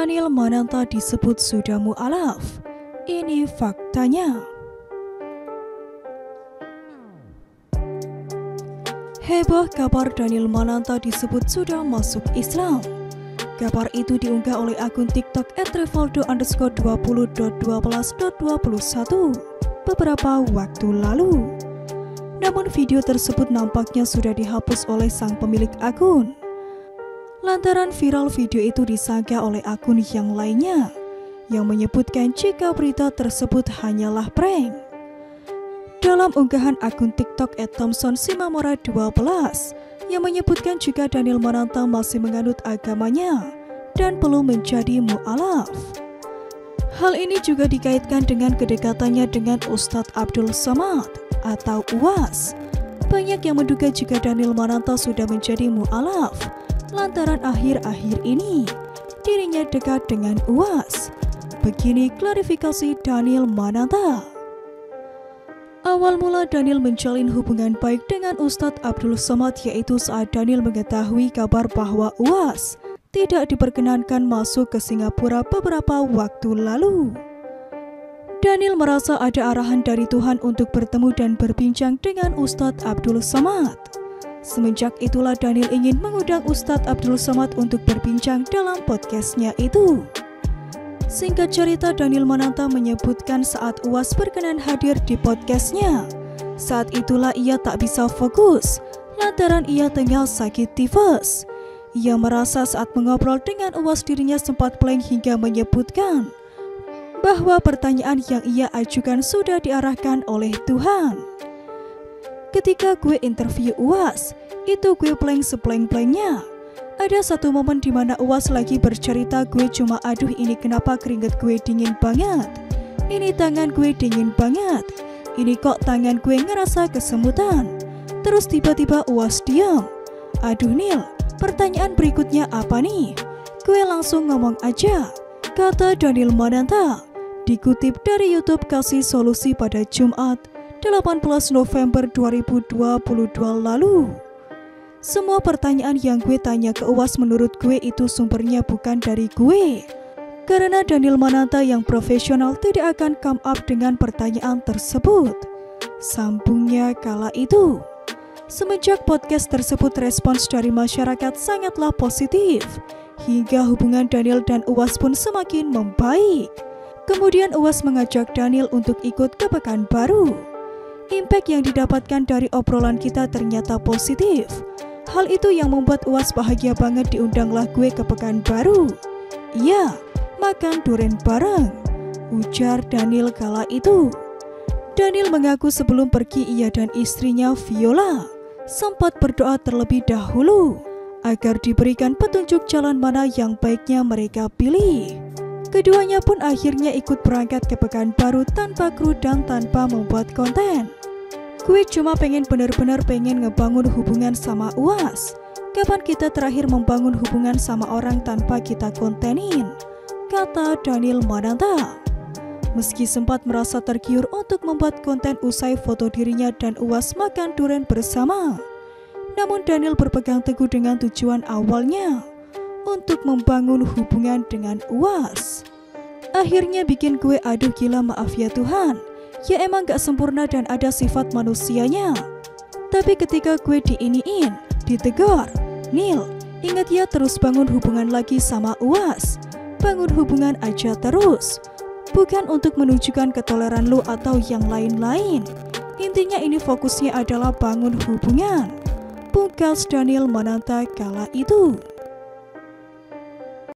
Daniel Mananta disebut sudah mu'alaf. Ini faktanya. Heboh kabar Daniel Mananta disebut sudah masuk Islam. Kabar itu diunggah oleh akun TikTok @revaldo_20.12.21 beberapa waktu lalu. Namun video tersebut nampaknya sudah dihapus oleh sang pemilik akun. Lantaran viral video itu disangka oleh akun yang lainnya yang menyebutkan jika berita tersebut hanyalah prank. Dalam unggahan akun TikTok @thompsonsimamora12 yang menyebutkan jika Daniel Mananta masih menganut agamanya dan belum menjadi mu'alaf. Hal ini juga dikaitkan dengan kedekatannya dengan Ustadz Abdul Somad atau UAS. Banyak yang menduga jika Daniel Mananta sudah menjadi mu'alaf lantaran akhir-akhir ini dirinya dekat dengan UAS. Begini klarifikasi Daniel Mananta. Awal mula Daniel menjalin hubungan baik dengan Ustadz Abdul Somad yaitu saat Daniel mengetahui kabar bahwa UAS tidak diperkenankan masuk ke Singapura beberapa waktu lalu. Daniel merasa ada arahan dari Tuhan untuk bertemu dan berbincang dengan Ustadz Abdul Somad. Semenjak itulah Daniel ingin mengundang Ustadz Abdul Somad untuk berbincang dalam podcastnya itu. Singkat cerita, Daniel Mananta menyebutkan saat UAS berkenan hadir di podcastnya. Saat itulah ia tak bisa fokus, lantaran ia tengah sakit tifus. Ia merasa saat mengobrol dengan UAS dirinya sempat blank hingga menyebutkan bahwa pertanyaan yang ia ajukan sudah diarahkan oleh Tuhan. Ketika gue interview UAS, itu gue blank seblank-blanknya. Ada satu momen di mana UAS lagi bercerita, gue cuma aduh ini kenapa keringet gue dingin banget. Ini tangan gue dingin banget. Ini kok tangan gue ngerasa kesemutan. Terus tiba-tiba UAS diam. Aduh Nil, pertanyaan berikutnya apa nih? Gue langsung ngomong aja, kata Daniel Mananta. Dikutip dari YouTube Kasih Solusi pada Jumat 18 November 2022 lalu. Semua pertanyaan yang gue tanya ke UAS menurut gue itu sumbernya bukan dari gue. Karena Daniel Mananta yang profesional tidak akan come up dengan pertanyaan tersebut. Sambungnya kala itu. Semenjak podcast tersebut respons dari masyarakat sangatlah positif. Hingga hubungan Daniel dan UAS pun semakin membaik. Kemudian UAS mengajak Daniel untuk ikut ke Pekanbaru. Impact yang didapatkan dari obrolan kita ternyata positif. Hal itu yang membuat UAS bahagia banget diundanglah gue ke Pekanbaru. Iya, makan durian bareng, ujar Daniel kala itu. Daniel mengaku sebelum pergi ia dan istrinya Viola sempat berdoa terlebih dahulu agar diberikan petunjuk jalan mana yang baiknya mereka pilih. Keduanya pun akhirnya ikut berangkat ke Pekanbaru tanpa kru dan tanpa membuat konten. Gue cuma bener-bener pengen ngebangun hubungan sama UAS. Kapan kita terakhir membangun hubungan sama orang tanpa kita kontenin? Kata Daniel Mananta. Meski sempat merasa tergiur untuk membuat konten usai foto dirinya dan UAS makan durian bersama, namun Daniel berpegang teguh dengan tujuan awalnya untuk membangun hubungan dengan UAS. Akhirnya bikin gue aduh gila maaf ya Tuhan. Ya emang gak sempurna dan ada sifat manusianya. Tapi ketika gue diiniin, ditegur, Nil, ingat ya terus bangun hubungan lagi sama UAS. Bangun hubungan aja terus. Bukan untuk menunjukkan ketoleran lu atau yang lain-lain. Intinya ini fokusnya adalah bangun hubungan. Pungkas Daniel Mananta kala itu.